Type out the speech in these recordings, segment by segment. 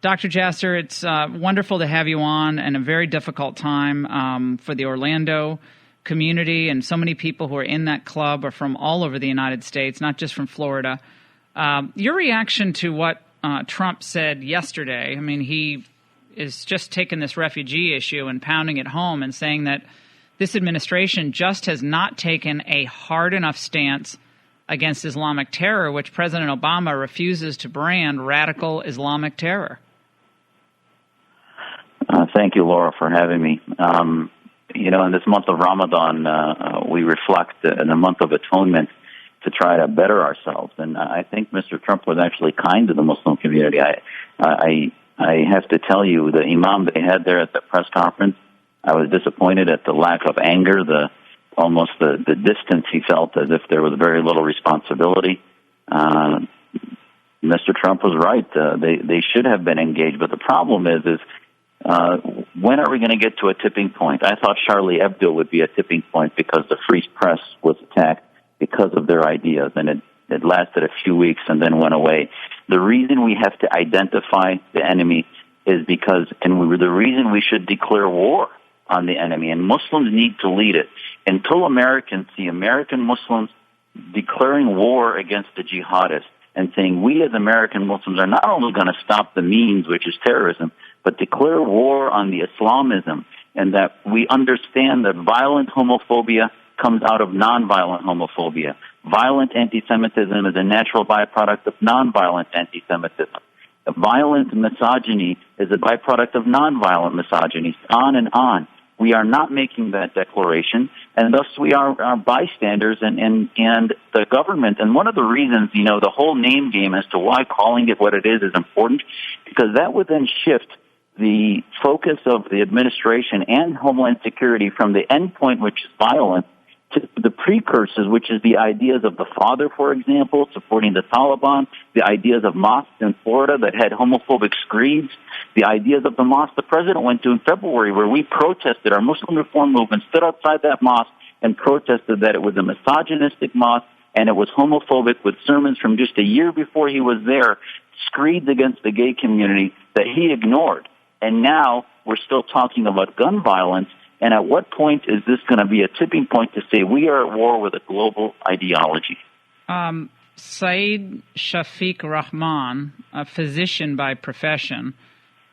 Dr. Jasser, it's wonderful to have you on, and a very difficult time for the Orlando community, and so many people who are in that club are from all over the United States, not just from Florida. Your reaction to what Trump said yesterday, I mean, he is just taking this refugee issue and pounding it home and saying that this administration just has not taken a hard enough stance against Islamic terror, which President Obama refuses to brand radical Islamic terror. Thank you, Laura, for having me. In this month of Ramadan, we reflect in the month of atonement to try to better ourselves. And I think Mr. Trump was actually kind to the Muslim community. I have to tell you, the imam they had there at the press conference, I was disappointed at the lack of anger, the distance he felt, as if there was very little responsibility. Mr. Trump was right. They should have been engaged. But the problem is when are we going to get to a tipping point? I thought Charlie Hebdo would be a tipping point because the free press was attacked because of their ideas, and it lasted a few weeks and then went away. The reason we have to identify the enemy is because, the reason we should declare war on the enemy, and Muslims need to lead it. Until Americans see American Muslims declaring war against the jihadists and saying we as American Muslims are not only going to stop the means, which is terrorism, but declare war on the Islamism, and that we understand that violent homophobia comes out of nonviolent homophobia. Violent anti-Semitism is a natural byproduct of nonviolent anti-Semitism. Violent misogyny is a byproduct of nonviolent misogyny, on and on. We are not making that declaration, and thus we are bystanders and the government. And one of the reasons, the whole name game as to why calling it what it is important, because that would then shift the focus of the administration and Homeland Security from the end point, which is violence, to the precursors, which is the ideas of the father, for example, supporting the Taliban, the ideas of mosques in Florida that had homophobic screeds, the ideas of the mosque the president went to in February, where we protested, our Muslim reform movement stood outside that mosque and protested that it was a misogynistic mosque and it was homophobic, with sermons from just a year before he was there, screeds against the gay community that he ignored. And now we're still talking about gun violence. And at what point is this going to be a tipping point to say we are at war with a global ideology? Saeed Shafiq Rahman, a physician by profession,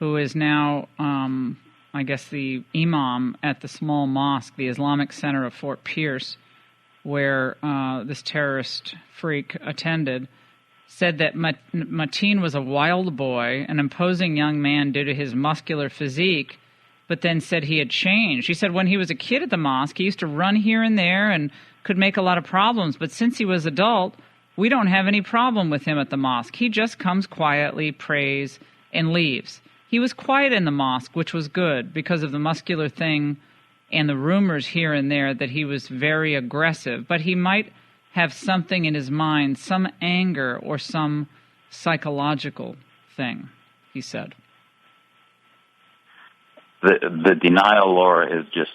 who is now, I guess, the imam at the small mosque, the Islamic Center of Fort Pierce, where this terrorist freak attended, said that Mateen was a wild boy, an imposing young man due to his muscular physique, but then said he had changed. He said when he was a kid at the mosque, he used to run here and there and could make a lot of problems, but since he was adult, we don't have any problem with him at the mosque. He just comes quietly, prays, and leaves. He was quiet in the mosque, which was good because of the muscular thing and the rumors here and there that he was very aggressive, but he might have something in his mind, some anger or some psychological thing, he said. The denial, Laura, is just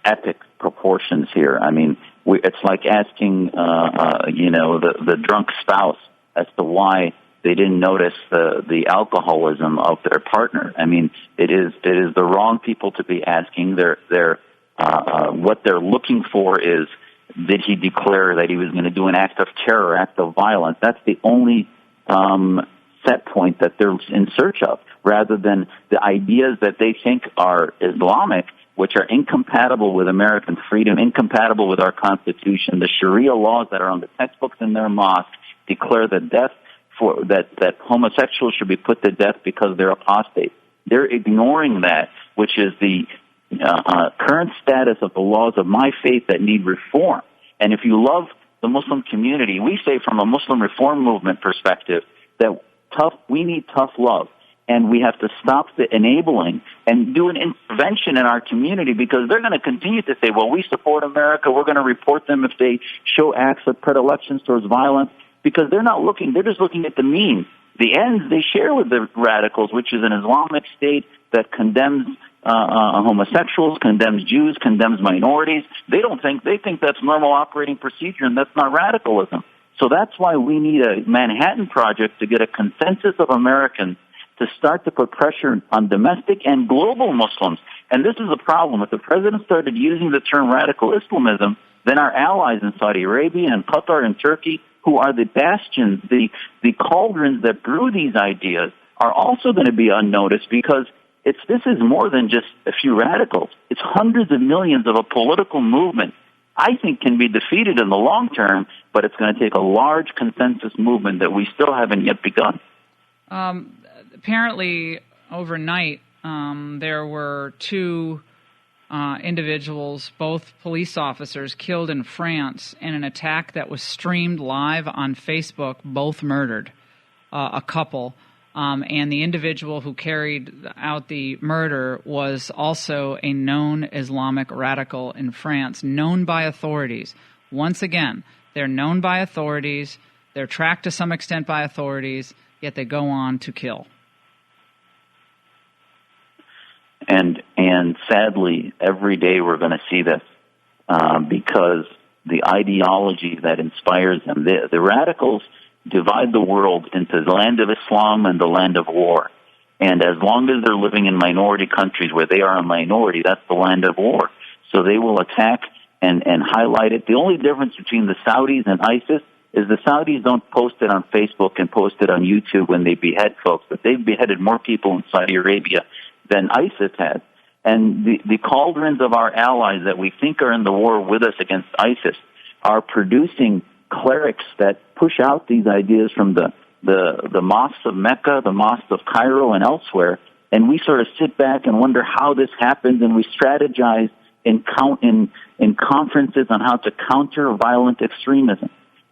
epic proportions here. I mean, it's like asking, the drunk spouse as to why they didn't notice the alcoholism of their partner. I mean, it is the wrong people to be asking. What they're looking for is, did he declare that he was going to do an act of terror, act of violence? That's the only set point that they're in search of, rather than the ideas that they think are Islamic, which are incompatible with American freedom, incompatible with our Constitution. The Sharia laws that are on the textbooks in their mosque declare that homosexuals should be put to death because they're apostate. They're ignoring that, which is the current status of the laws of my faith that need reform. And if you love the Muslim community, we say from a Muslim reform movement perspective that we need tough love. And we have to stop the enabling and do an intervention in our community, because they're going to continue to say, well, we support America. We're going to report them if they show acts of predilections towards violence, because they're not looking. They're just looking at the means. The ends they share with the radicals, which is an Islamic state that condemns homosexuals, condemns Jews, condemns minorities. They think that's normal operating procedure, and that's not radicalism. So that's why we need a Manhattan Project to get a consensus of Americans to start to put pressure on domestic and global Muslims. And this is the problem. If the president started using the term radical Islamism, then our allies in Saudi Arabia and Qatar and Turkey, who are the bastions, the cauldrons that brew these ideas, are also going to be unnoticed, because this is more than just a few radicals. It's hundreds of millions of a political movement I think can be defeated in the long term, but it's going to take a large consensus movement that we still haven't yet begun. Apparently, overnight, there were two individuals, both police officers, killed in France in an attack that was streamed live on Facebook, both murdered, a couple. And the individual who carried out the murder was also a known Islamic radical in France, known by authorities. Once again, they're known by authorities, they're tracked to some extent by authorities, yet they go on to kill. And sadly, every day we're going to see this because the ideology that inspires them, the radicals divide the world into the land of Islam and the land of war. And as long as they're living in minority countries where they are a minority, that's the land of war. So they will attack and highlight it. The only difference between the Saudis and ISIS is the Saudis don't post it on Facebook and post it on YouTube when they behead folks, but they've beheaded more people in Saudi Arabia than ISIS has. And the cauldrons of our allies that we think are in the war with us against ISIS are producing clerics that push out these ideas from the mosques of Mecca, the mosques of Cairo, and elsewhere, and we sort of sit back and wonder how this happens, and we strategize in conferences on how to counter violent extremism.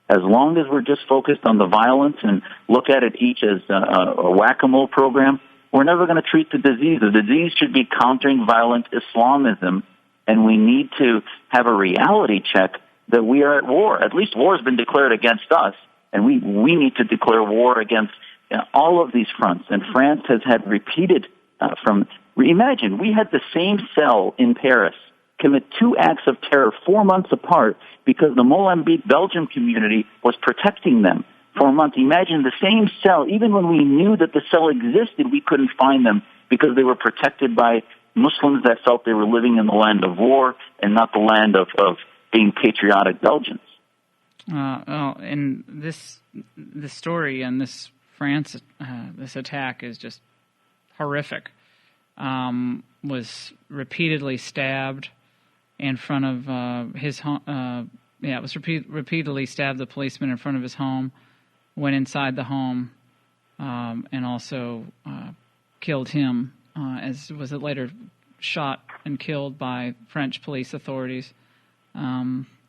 As long as we're just focused on the violence and look at it each as a whack-a-mole program, we're never going to treat the disease. The disease should be countering violent Islamism, and we need to have a reality check that we are at war. At least war has been declared against us, and we need to declare war against all of these fronts. And France has had repeated imagine, we had the same cell in Paris commit two acts of terror 4 months apart because the Molenbeek Belgium community was protecting them for a month. Imagine the same cell, even when we knew that the cell existed, we couldn't find them because they were protected by Muslims that felt they were living in the land of war and not the land of being patriotic Belgians. And this story and this France this attack is just horrific. Was repeatedly stabbed in front of his home. It was repeatedly stabbed the policeman in front of his home. Went inside the home and also killed him. As was it later shot and killed by French police authorities.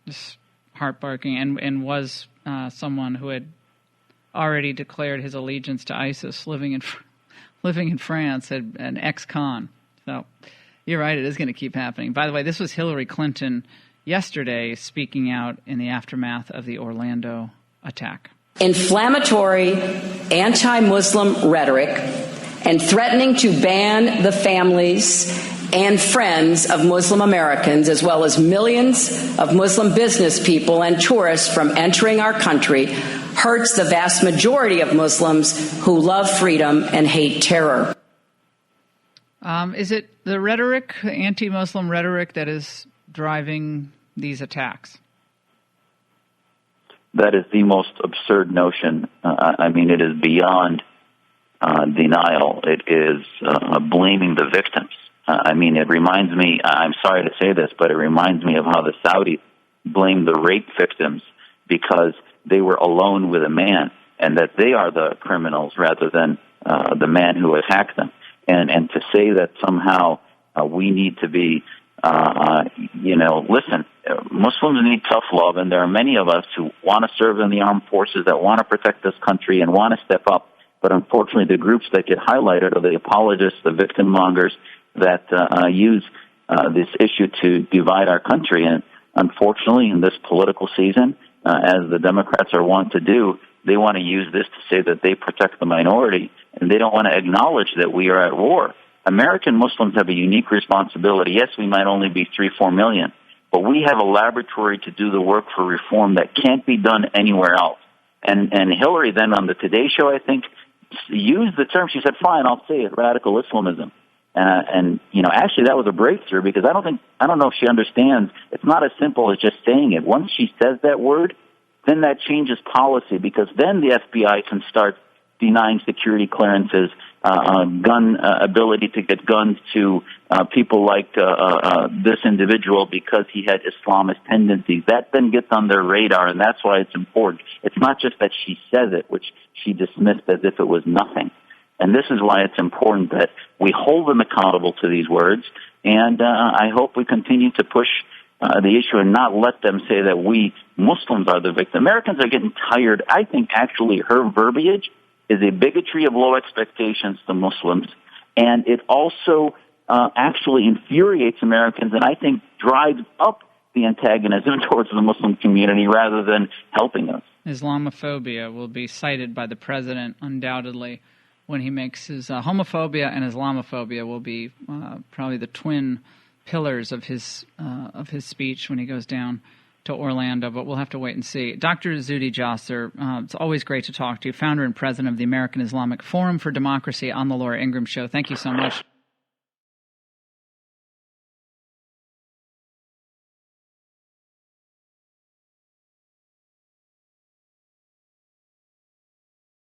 Just heartbreaking, and was someone who had already declared his allegiance to ISIS, living in France, an ex-con. So you're right, it is going to keep happening. By the way, this was Hillary Clinton yesterday speaking out in the aftermath of the Orlando attack. Inflammatory anti-Muslim rhetoric and threatening to ban the families and friends of Muslim Americans, as well as millions of Muslim business people and tourists from entering our country, hurts the vast majority of Muslims who love freedom and hate terror. Is it the rhetoric, anti-Muslim rhetoric, that is driving these attacks? That is the most absurd notion. It is beyond denial. It is blaming the victims. It reminds me, I'm sorry to say this, but it reminds me of how the Saudis blamed the rape victims because they were alone with a man and that they are the criminals rather than the man who attacked them. And to say that somehow we need to be, listen, Muslims need tough love, and there are many of us who want to serve in the armed forces, that want to protect this country and want to step up. But unfortunately, the groups that get highlighted are the apologists, the victim mongers that use this issue to divide our country. And unfortunately, in this political season, as the Democrats are wont to do, they want to use this to say that they protect the minority, and they don't want to acknowledge that we are at war. American Muslims have a unique responsibility. Yes, we might only be 3-4 million, but we have a laboratory to do the work for reform that can't be done anywhere else. And Hillary then on the Today Show, I think, used the term. She said, "Fine, I'll say it, radical Islamism." And actually, that was a breakthrough because I don't know if she understands. It's not as simple as just saying it. Once she says that word, then that changes policy because then the FBI can start denying security clearances, gun ability to get guns to people like this individual because he had Islamist tendencies. That then gets on their radar, and that's why it's important. It's not just that she says it, which she dismissed as if it was nothing. And this is why it's important that we hold them accountable to these words, and I hope we continue to push the issue and not let them say that we Muslims are the victim. Americans are getting tired. I think actually her verbiage is a bigotry of low expectations to Muslims, and it also actually infuriates Americans and I think drives up the antagonism towards the Muslim community rather than helping us. Islamophobia will be cited by the president undoubtedly when he makes his homophobia and Islamophobia will be probably the twin pillars of his speech when he goes down to Orlando, but we'll have to wait and see. Dr. Zuhdi Jasser, it's always great to talk to you, founder and president of the American Islamic Forum for Democracy on the Laura Ingraham Show. Thank you so much.